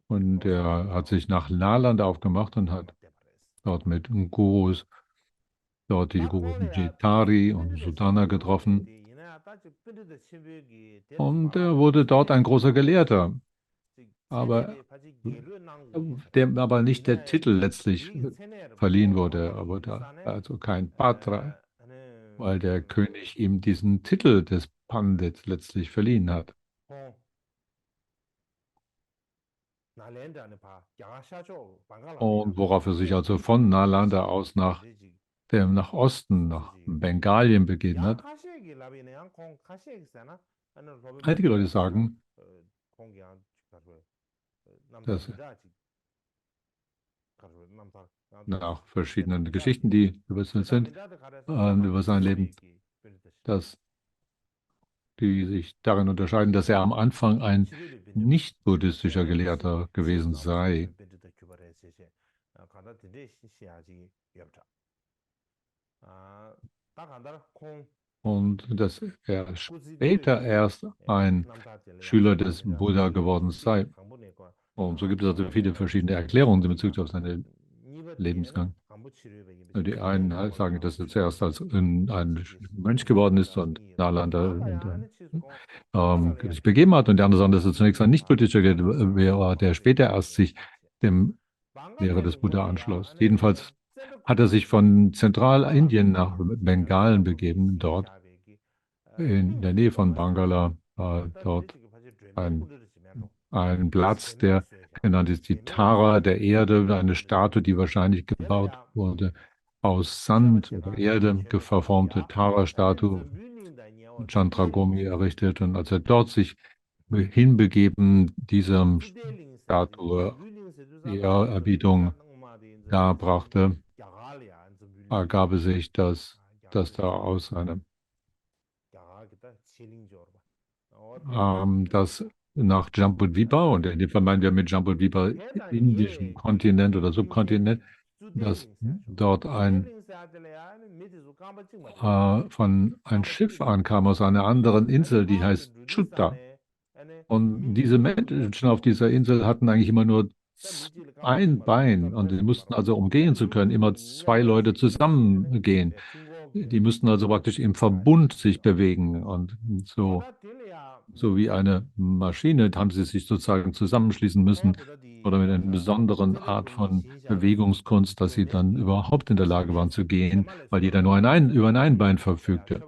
Und er hat sich nach Nalanda aufgemacht und hat dort mit Gurus, dort die Gurus Jetari und Sudana getroffen. Und er wurde dort ein großer Gelehrter, aber dem aber nicht der Titel letztlich verliehen wurde, aber da, also kein Patra, weil der König ihm diesen Titel des Pandit letztlich verliehen hat. Und worauf er sich also von Nalanda aus nach Osten, nach Bengalien begeben hat. Einige Leute sagen, dass nach verschiedenen Geschichten, die übersetzt sind, über sein Leben, dass die sich darin unterscheiden, dass er am Anfang ein nicht-buddhistischer Gelehrter gewesen sei. Und dass er später erst ein Schüler des Buddha geworden sei. Und so gibt es also viele verschiedene Erklärungen in Bezug auf seinen Lebensgang. Die einen halt sagen, dass er zuerst als ein Mönch geworden ist und Nalanda sich begeben hat, und die anderen sagen, dass er zunächst ein nicht-buddhistischer war, der später erst sich dem Lehre des Buddha anschloss. Jedenfalls hat er sich von Zentralindien nach Bengalen begeben, dort in der Nähe von Bangala, dort ein, ein Platz, der genannt ist die Tara der Erde, eine Statue, die wahrscheinlich gebaut wurde aus Sand oder Erde, verformte Tara-Statue, Chandragumi errichtet. Und als er dort sich hinbegeben, dieser Statue Ehrerbietung darbrachte, ergab es sich, dass da aus einem das nach Jambudvipa, und in dem Fall meinen wir mit Jambudvipa indischen Kontinent oder Subkontinent, dass dort von ein Schiff ankam aus einer anderen Insel, die heißt Chutta. Und diese Menschen auf dieser Insel hatten eigentlich immer nur ein Bein, und die mussten also, um gehen zu können, immer 2 Leute zusammengehen. Die mussten also praktisch im Verbund sich bewegen, und so wie eine Maschine haben sie sich sozusagen zusammenschließen müssen oder mit einer besonderen Art von Bewegungskunst, dass sie dann überhaupt in der Lage waren zu gehen, weil jeder nur über ein Bein verfügte.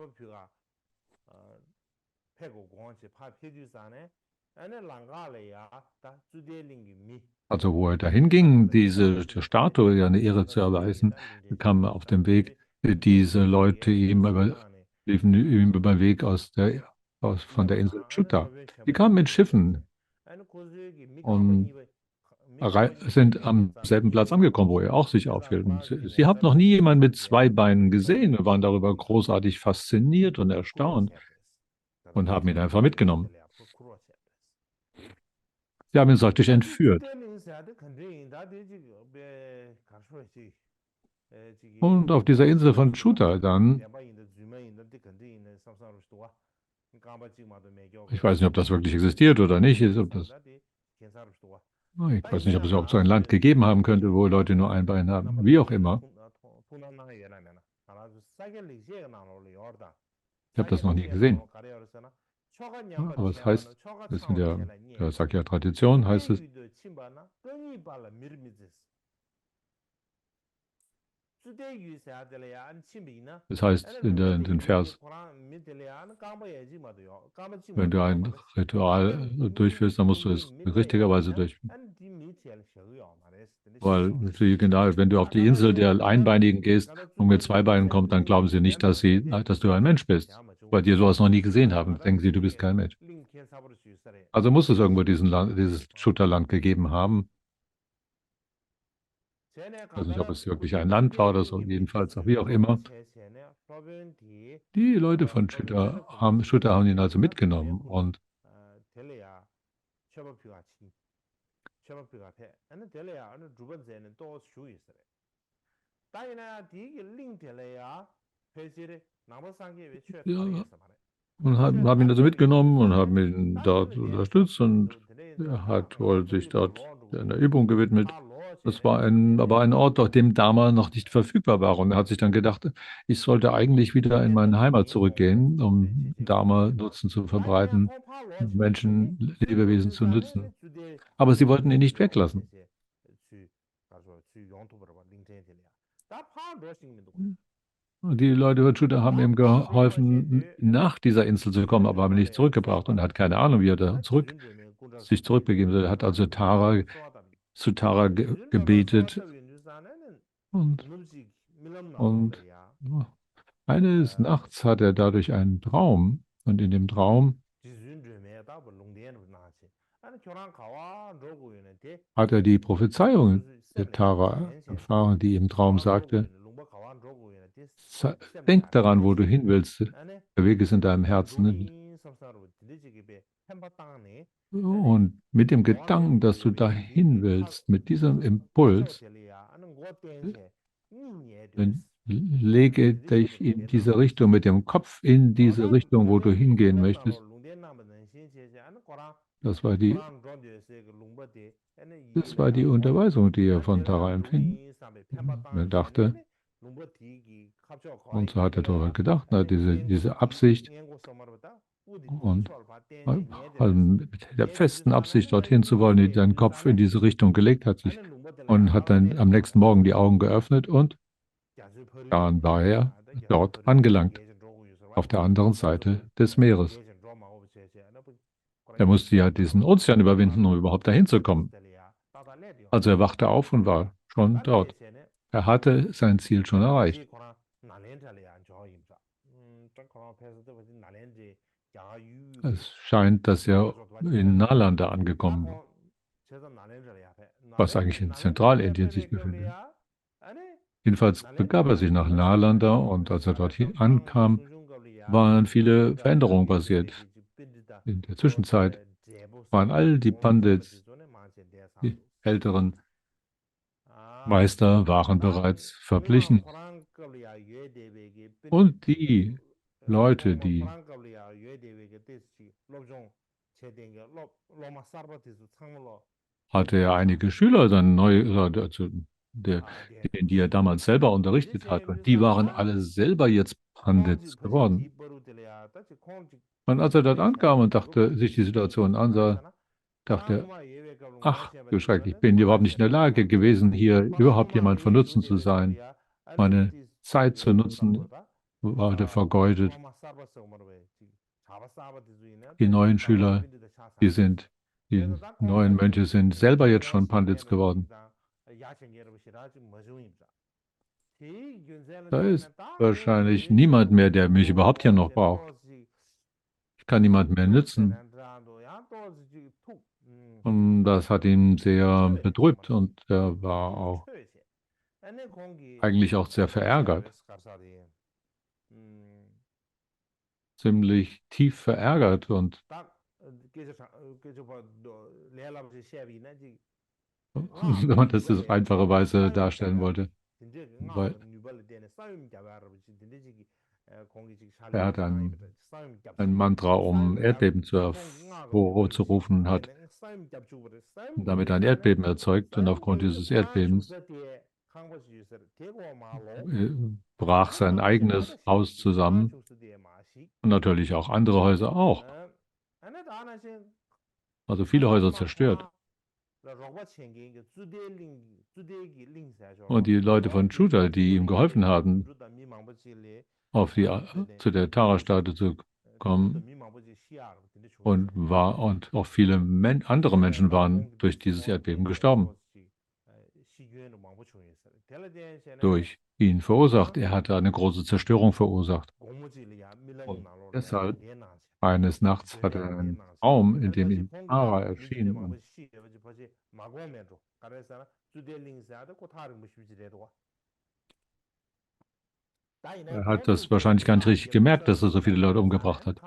Also wo er dahin ging, diese Statue ja eine Ehre zu erweisen, kam er auf dem Weg, diese Leute liefen ihm über den Weg von der Insel Chutta. Die kamen mit Schiffen und sind am selben Platz angekommen, wo er auch sich aufhielt. Und sie haben noch nie jemanden mit 2 Beinen gesehen. Wir waren darüber großartig fasziniert und erstaunt und haben ihn einfach mitgenommen. Sie haben ihn praktisch entführt. Und auf dieser Insel von Chuta dann, ich weiß nicht, ob das wirklich existiert oder nicht, ob das, ich weiß nicht, ob es überhaupt so ein Land gegeben haben könnte, wo Leute nur ein Bein haben. Wie auch immer. Ich habe das noch nie gesehen. Aber es heißt, das ist in der Sakya-Tradition, heißt es, es heißt in den Vers, wenn du ein Ritual durchführst, dann musst du es richtigerweise durchführen. Weil, genau, wenn du auf die Insel der Einbeinigen gehst und mit zwei Beinen kommst, dann glauben sie nicht, dass du ein Mensch bist, weil die sowas noch nie gesehen haben. Denken sie, du bist kein Mensch. Also muss es irgendwo dieses Schutterland gegeben haben. Ich weiß nicht, ob es wirklich ein Land war oder so, jedenfalls, auch wie auch immer. Die Leute von Schutter haben ihn also mitgenommen und ja, haben ihn also mitgenommen und haben ihn dort unterstützt und er hat wohl sich dort einer Übung gewidmet. Das war aber ein Ort, auf dem Dharma noch nicht verfügbar war. Und er hat sich dann gedacht, ich sollte eigentlich wieder in meine Heimat zurückgehen, um Dharma-Nutzen zu verbreiten, Menschen, Lebewesen zu nützen. Aber sie wollten ihn nicht weglassen. Und die Leute von Juda haben ihm geholfen, nach dieser Insel zu kommen, aber haben ihn nicht zurückgebracht. Und er hat keine Ahnung, wie er sich zurückbegeben soll. Er hat also zu Tara gebetet. Und, und ja, eines Nachts hat er dadurch einen Traum. Und in dem Traum hat er die Prophezeiung der Tara erfahren, die im Traum sagte, denk daran, wo du hin willst. Der Weg ist in deinem Herzen. Und mit dem Gedanken, dass du dahin willst, mit diesem Impuls, dann lege dich in diese Richtung, mit dem Kopf in diese Richtung, wo du hingehen möchtest. Das war die, das war die Unterweisung, die er von Tara empfing. Er dachte, und so hat er darüber gedacht, hat diese Absicht und also mit der festen Absicht, dorthin zu wollen, die seinen Kopf in diese Richtung gelegt hat sich und hat dann am nächsten Morgen die Augen geöffnet und dann war er dort angelangt, auf der anderen Seite des Meeres. Er musste ja diesen Ozean überwinden, um überhaupt dahin zu kommen. Also er wachte auf und war schon dort. Er hatte sein Ziel schon erreicht. Es scheint, dass er in Nalanda angekommen war, was eigentlich in Zentralindien sich befindet. Jedenfalls begab er sich nach Nalanda und als er dort ankam, waren viele Veränderungen passiert. In der Zwischenzeit waren all die Pandits, die älteren Meister, waren bereits verblichen. Und die Leute, die hatte er einige Schüler dann neu, also die er damals selber unterrichtet hat. Und die waren alle selber jetzt Pandits geworden. Und als er dort ankam und sich die Situation ansah, dachte er, ach, du Schreck, ich bin überhaupt nicht in der Lage gewesen, hier überhaupt jemand von Nutzen zu sein. Meine Zeit zu nutzen wurde vergeudet. Die neuen Schüler, die neuen Mönche sind selber jetzt schon Pandits geworden. Da ist wahrscheinlich niemand mehr, der mich überhaupt hier noch braucht. Ich kann niemand mehr nützen. Und das hat ihn sehr bedrückt und er war auch eigentlich auch sehr verärgert. Ziemlich tief verärgert und wenn man das auf einfache Weise darstellen wollte. Weil er hat ein Mantra, um Erdbeben hervorzurufen, hat damit ein Erdbeben erzeugt. Und aufgrund dieses Erdbebens brach sein eigenes Haus zusammen und natürlich auch andere Häuser auch. Also viele Häuser zerstört. Und die Leute von Juda, die ihm geholfen hatten, zu der Tara-Statue zu kommen, und auch viele andere Menschen waren durch dieses Erdbeben gestorben. Durch ihn verursacht. Er hatte eine große Zerstörung verursacht. Und deshalb, eines Nachts hatte er einen Traum, in dem ihm Tara erschien. Und er hat das wahrscheinlich gar nicht richtig gemerkt, dass er so viele Leute umgebracht hat.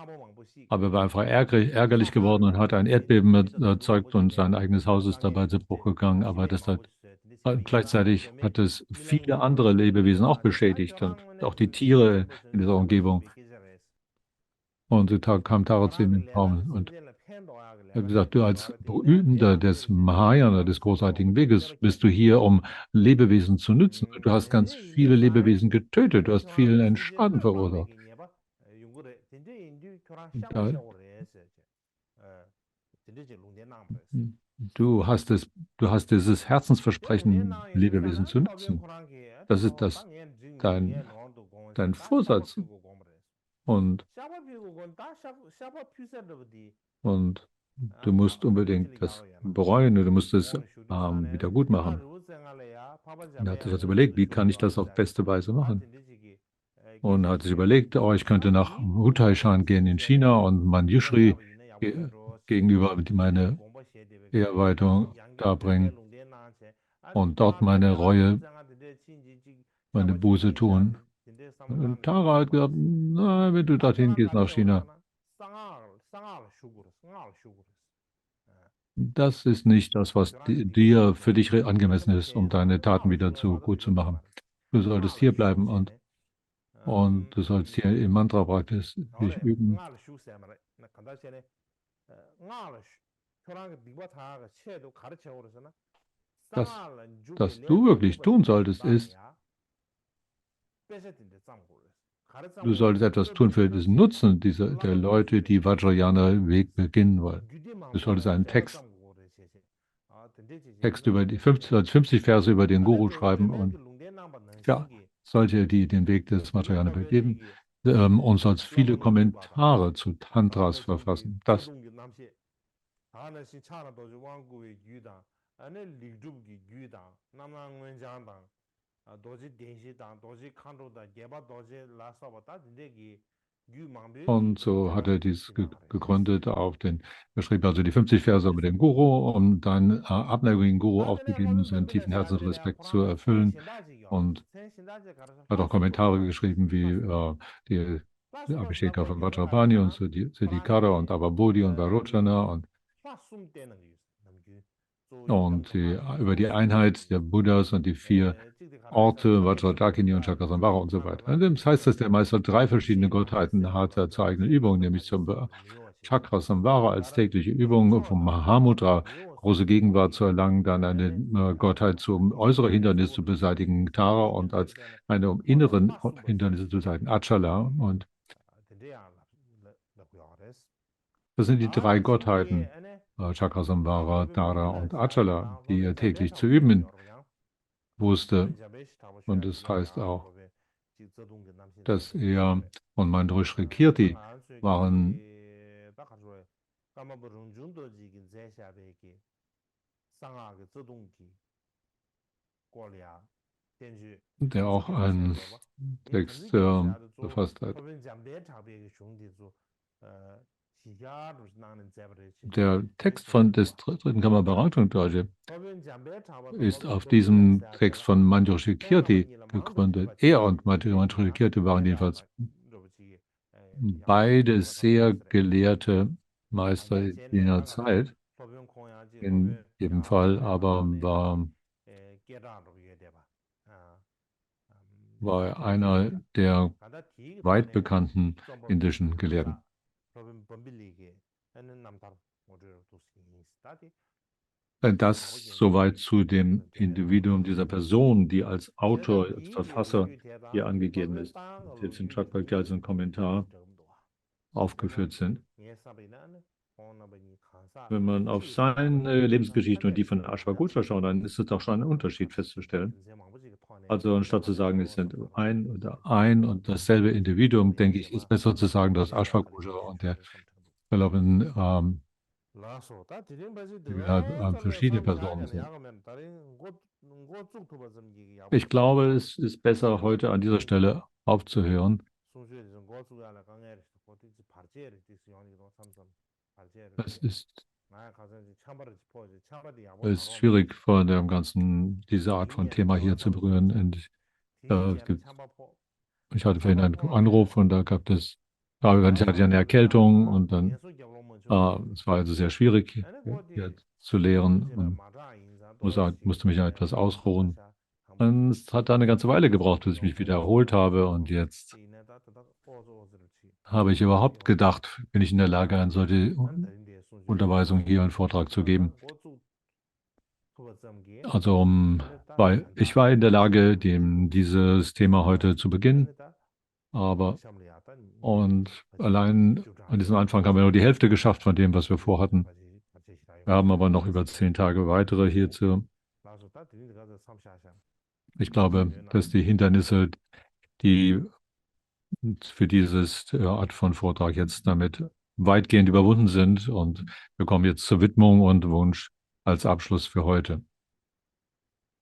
Aber er war einfach ärgerlich geworden und hat ein Erdbeben erzeugt und sein eigenes Haus ist dabei zu Bruch gegangen. Aber gleichzeitig hat es viele andere Lebewesen auch beschädigt und auch die Tiere in dieser Umgebung. Und so kam Tara zu ihm im Traum und er hat gesagt, du als Beübender des Mahayana, des großartigen Weges, bist du hier, um Lebewesen zu nützen. Du hast ganz viele Lebewesen getötet, du hast vielen einen Schaden verursacht. Da, du hast es, du hast dieses Herzensversprechen, Lebewesen zu nützen. Das ist dein, dein Vorsatz. Und, und du musst unbedingt das bereuen, du musst es wieder gut machen. Und er hat sich also überlegt, wie kann ich das auf beste Weise machen? Und hat sich überlegt, oh, ich könnte nach Hutaishan gehen in China und Manjushri gegenüber meine Ehrerbietung darbringen und dort meine Reue, meine Buße tun. Und Tara hat gesagt, na, wenn du dorthin gehst nach China, das ist nicht das, was dir für dich angemessen ist, um deine Taten wieder gut zu machen. Du solltest hier bleiben und du sollst hier im Mantra praktisch dich üben. Das, was du wirklich tun solltest, ist, du solltest etwas tun für den Nutzen der Leute, die Vajrayana-Weg beginnen wollen. Du solltest einen Text über die 50 Verse über den Guru schreiben und ja, solche, die den Weg des Vajrayana begeben, und sollst viele Kommentare zu Tantras verfassen. Das und so hat er dies gegründet er schrieb also die 50 Verse über den Guru, um dann Abneigung gegen Guru aufzugeben und seinen tiefen Herzensrespekt zu erfüllen. Und hat auch Kommentare geschrieben wie die Abhisheka von Vajrapani und Siddhikara und Avabodhi und Varochana und über die Einheit der Buddhas und die 4 Orte, Vajradakini und Chakasambhara und so weiter. Das heißt, dass der Meister 3 verschiedene Gottheiten hatte zur eigenen Übung, nämlich zum Chakasambhara als tägliche Übung, vom Mahamudra große Gegenwart zu erlangen, dann eine Gottheit zum äußeren Hindernis zu beseitigen, Tara, und als eine um inneren Hindernisse zu beseitigen, Achala. Und das sind die 3 Gottheiten, Chakasambhara, Tara und Achala, die er täglich zu üben wusste. Und es heißt auch, dass er und Manjushri Kirti waren der auch einen Text verfasst hat. Der Text des dritten Kamma-Bharata ist auf diesem Text von Manjushri Kirti gegründet. Er und Manjushri Kirti waren jedenfalls beide sehr gelehrte Meister jener Zeit in jedem Fall, aber war einer der weit bekannten indischen Gelehrten. Das soweit zu dem Individuum dieser Person, die als Autor, als Verfasser hier angegeben ist, die jetzt in Chakbhakti als ein Kommentar aufgeführt sind. Wenn man auf seine Lebensgeschichte und die von Ashwagosha schaut, dann ist es doch schon ein Unterschied festzustellen. Also anstatt zu sagen, es sind ein und dasselbe Individuum, denke ich, ist besser zu sagen, dass Ashwagosha und der Verlobten verschiedene Personen sind. Ich glaube, es ist besser, heute an dieser Stelle aufzuhören. Es ist schwierig, von dem ganzen, diese Art von Thema hier zu berühren. Und ich hatte vorhin einen Anruf und da ich hatte ja eine Erkältung und dann, es war also sehr schwierig, hier zu lehren und musste mich ja etwas ausruhen. Und es hat da eine ganze Weile gebraucht, bis ich mich wieder erholt habe. Und jetzt habe ich überhaupt gedacht, bin ich in der Lage, eine solche Unterweisung hier einen Vortrag zu geben. Also, weil ich war in der Lage, dieses Thema heute zu beginnen, aber und allein an diesem Anfang haben wir nur die Hälfte geschafft von dem, was wir vorhatten. Wir haben aber noch über 10 Tage weitere hierzu. Ich glaube, dass die Hindernisse, die für dieses Art von Vortrag jetzt damit weitgehend überwunden sind und wir kommen jetzt zur Widmung und Wunsch als Abschluss für heute.